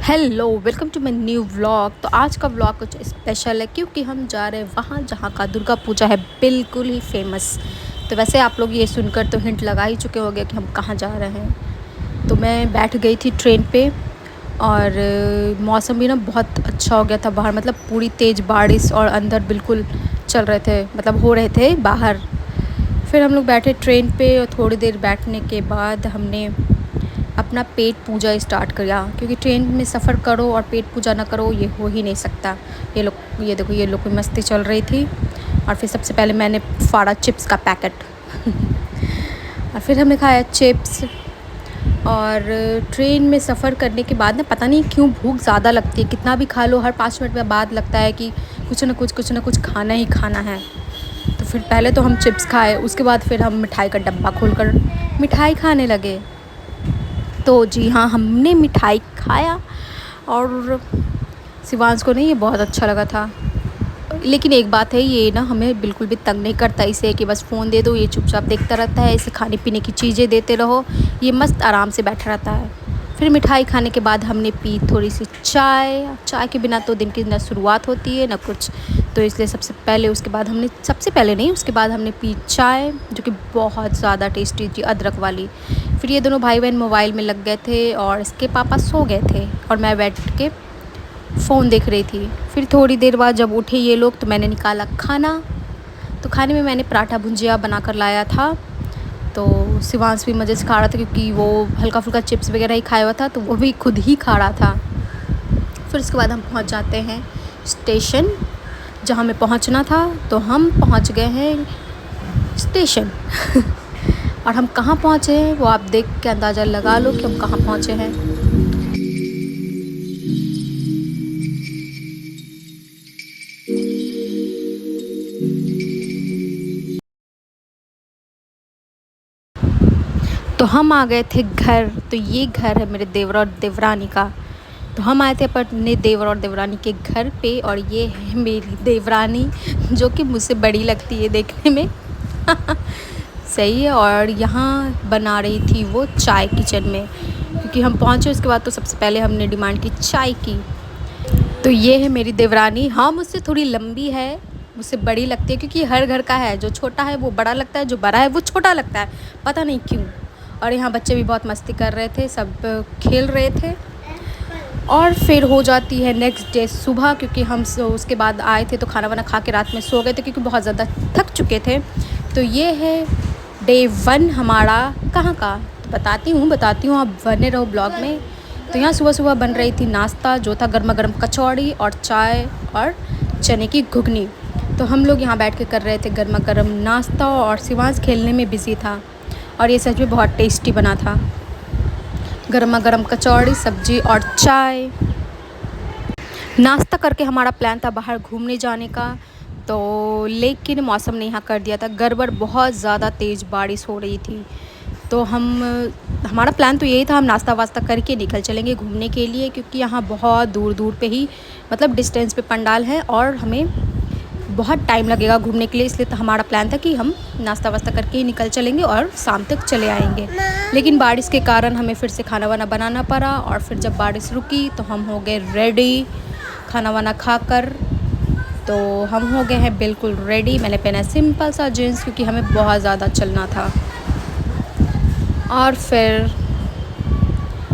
Hello, welcome to my new vlog. तो आज का व्लॉग कुछ स्पेशल है क्योंकि हम जा रहे हैं वहाँ जहाँ का दुर्गा पूजा है बिल्कुल ही फेमस। तो वैसे आप लोग ये सुनकर तो हिंट लगा ही चुके होंगे कि हम कहाँ जा रहे हैं। तो मैं बैठ गई थी ट्रेन पे और मौसम भी ना बहुत अच्छा हो गया था बाहर, मतलब पूरी तेज़ बारिश और अंदर बिल्कुल चल रहे थे, मतलब हो रहे थे बाहर। फिर हम लोग बैठे ट्रेन पे और थोड़ी देर बैठने के बाद हमने अपना पेट पूजा स्टार्ट किया, क्योंकि ट्रेन में सफ़र करो और पेट पूजा ना करो ये हो ही नहीं सकता। ये देखो ये लोग की मस्ती चल रही थी। और फिर सबसे पहले मैंने फाड़ा चिप्स का पैकेट और फिर हमने खाया चिप्स। और ट्रेन में सफ़र करने के बाद ना पता नहीं क्यों भूख ज़्यादा लगती है, कितना भी खा लो हर 5 मिनट बाद लगता है कि कुछ ना कुछ खाना ही खाना है। तो फिर पहले तो हम चिप्स खाए, उसके बाद फिर हम मिठाई का डब्बा खोलकर मिठाई खाने लगे। तो जी हाँ, हमने मिठाई खाया और शिवांश को नहीं ये बहुत अच्छा लगा था। लेकिन एक बात है, ये ना हमें बिल्कुल भी तंग नहीं करता, इसे कि बस फ़ोन दे दो ये चुपचाप देखता रहता है। इसे खाने पीने की चीज़ें देते रहो, ये मस्त आराम से बैठा रहता है। फिर मिठाई खाने के बाद हमने पी थोड़ी सी चाय। चाय के बिना तो दिन की ना शुरुआत होती है ना कुछ, तो इसलिए सबसे पहले उसके बाद हमने पी चाय, जो कि बहुत ज़्यादा टेस्टी थी, अदरक वाली। फिर ये दोनों भाई बहन मोबाइल में लग गए थे और इसके पापा सो गए थे और मैं बैठ के फ़ोन देख रही थी। फिर थोड़ी देर बाद जब उठे ये लोग तो मैंने निकाला खाना। तो खाने में मैंने पराठा भुजिया बना कर लाया था। तो शिवांश भी मज़े से खा रहा था क्योंकि वो हल्का फुल्का चिप्स वगैरह ही खाया हुआ था, तो वो भी खुद ही खा रहा था। फिर उसके बाद हम पहुंच जाते हैं स्टेशन जहां हमें पहुंचना था। तो हम पहुंच गए हैं स्टेशन और हम कहाँ पहुँचे हैं वो आप देख के अंदाज़ा लगा लो कि हम कहाँ पहुँचे हैं। तो हम आ गए थे घर। तो ये घर है मेरे देवर और देवरानी का। तो हम आए थे अपने देवर और देवरानी के घर पे और ये है मेरी देवरानी, जो कि मुझसे बड़ी लगती है देखने में सही है। और यहाँ बना रही थी वो चाय किचन में, क्योंकि हम पहुँचे उसके बाद तो सबसे पहले हमने डिमांड की चाय की। तो ये है मेरी देवरानी। हाँ, मुझसे थोड़ी लंबी है, मुझसे बड़ी लगती है, क्योंकि हर घर का है, जो छोटा है वो बड़ा लगता है, जो बड़ा है वो छोटा लगता है, पता नहीं क्यों। और यहाँ बच्चे भी बहुत मस्ती कर रहे थे, सब खेल रहे थे। और फिर हो जाती है नेक्स्ट डे सुबह, क्योंकि हम उसके बाद आए थे तो खाना वाना खा के रात में सो गए थे क्योंकि बहुत ज़्यादा थक चुके थे। तो ये है डे 1 हमारा कहाँ का, तो बताती हूँ, आप बने रहो ब्लॉग में। तो यहाँ सुबह सुबह बन रही थी नाश्ता, जो था गर्मा गर्म कचौड़ी और चाय और चने की घुगनी। तो हम लोग यहाँ बैठ के कर रहे थे गर्मा गर्म नाश्ता और शिवांश खेलने में बिज़ी था। और ये सच में बहुत टेस्टी बना था, गर्मा गर्म कचौड़ी सब्जी और चाय। नाश्ता करके हमारा प्लान था बाहर घूमने जाने का, तो लेकिन मौसम ने यहाँ कर दिया था गड़बड़, बहुत ज़्यादा तेज़ बारिश हो रही थी। तो हमारा प्लान तो यही था, हम नाश्ता वास्ता करके निकल चलेंगे घूमने के लिए, क्योंकि यहाँ बहुत दूर दूर पे ही मतलब डिस्टेंस पे पंडाल है और हमें बहुत टाइम लगेगा घूमने के लिए। इसलिए तो हमारा प्लान था कि हम नाश्ता वास्ता करके ही निकल चलेंगे और शाम तक चले आएंगे। लेकिन बारिश के कारण हमें फिर से खाना वाना बनाना पड़ा। और फिर जब बारिश रुकी तो हम हो गए रेडी खाना वाना खाकर। तो हम हो गए हैं बिल्कुल रेडी। मैंने पहना सिंपल सा जीन्स क्योंकि हमें बहुत ज़्यादा चलना था। और फिर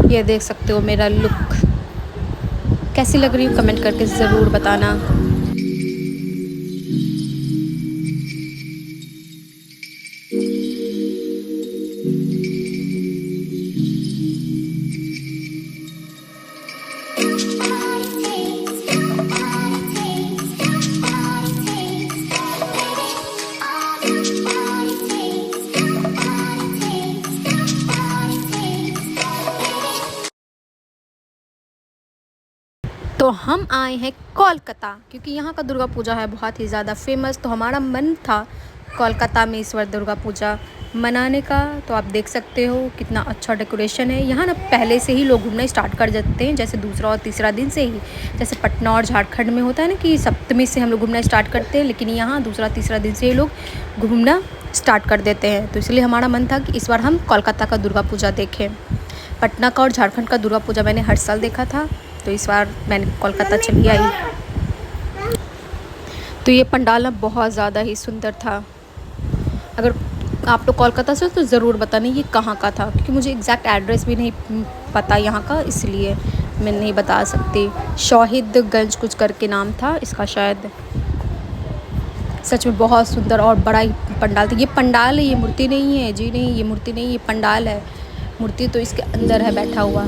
ये देख सकते हो मेरा लुक, कैसी लग रही हूँ कमेंट करके ज़रूर बताना। तो हम आए हैं कोलकाता, क्योंकि यहाँ का दुर्गा पूजा है बहुत ही ज़्यादा फेमस। तो हमारा मन था कोलकाता में इस बार दुर्गा पूजा मनाने का। तो आप देख सकते हो कितना अच्छा डेकोरेशन है यहाँ ना। पहले से ही लोग घूमना स्टार्ट कर देते हैं, जैसे दूसरा और तीसरा दिन से ही। जैसे पटना और झारखंड में होता है ना कि सप्तमी से हम लोग घूमना स्टार्ट करते हैं, लेकिन यहाँ दूसरा तीसरा दिन से ही लोग घूमना स्टार्ट कर देते हैं। तो इसलिए हमारा मन था कि इस बार हम कोलकाता का दुर्गा पूजा देखें। पटना का और झारखंड का दुर्गा पूजा मैंने हर साल देखा था, तो इस बार मैंने कोलकाता चली आई। तो ये पंडाल ना बहुत ज़्यादा ही सुंदर था। अगर आप लोग कोलकाता से हो तो ज़रूर बताना ये कहाँ का था, क्योंकि मुझे एग्जैक्ट एड्रेस भी नहीं पता यहाँ का, इसलिए मैं नहीं बता सकती। शहीदगंज कुछ करके नाम था इसका शायद। सच में बहुत सुंदर और बड़ा ही पंडाल था। ये पंडाल है, ये मूर्ति नहीं है जी, नहीं ये मूर्ति नहीं, ये पंडाल है। मूर्ति तो इसके अंदर है बैठा हुआ।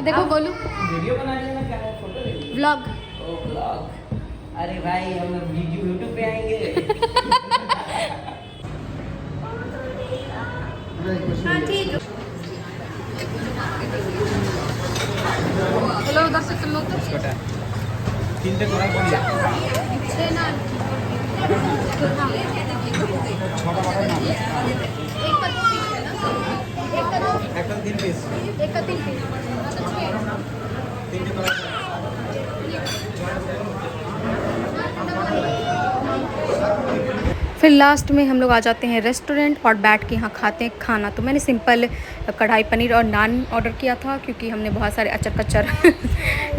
देखो गोलू वीडियो बना रहे हैं, क्या है फोटो ले व्लॉग। ओ ब्लॉग। अरे भाई हम लोग वीडियो यूट्यूब पे आएंगे। हाँ ठीक। चलो उधर से तुम लोग तीन तक बड़ा बढ़िया छः ना छोटा बड़ा ना एक का दो पीस है ना, एक का दो, एक का 3 पीस एक का 3 पीस। तीन के बड़ा फिर लास्ट में हम लोग आ जाते हैं रेस्टोरेंट और बैठ के यहाँ खाते हैं खाना। तो मैंने सिंपल कढ़ाई पनीर और नान ऑर्डर किया था, क्योंकि हमने बहुत सारे अचर कचर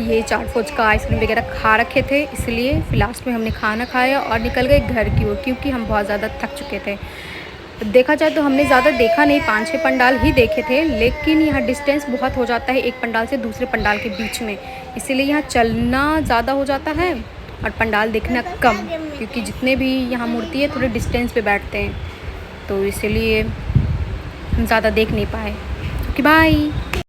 ये चाट फुचका आइसक्रीम वगैरह खा रखे थे, इसलिए फिर लास्ट में हमने खाना खाया और निकल गए घर की ओर, क्योंकि हम बहुत ज़्यादा थक चुके थे। देखा जाए तो हमने ज़्यादा देखा नहीं, 5-6 पंडाल ही देखे थे, लेकिन यहाँ डिस्टेंस बहुत हो जाता है एक पंडाल से दूसरे पंडाल के बीच में, इसीलिए यहाँ चलना ज़्यादा हो जाता है और पंडाल देखना कम, क्योंकि जितने भी यहाँ मूर्ति है थोड़े डिस्टेंस पे बैठते हैं, तो इसीलिए हम ज़्यादा देख नहीं पाए। Okay bye.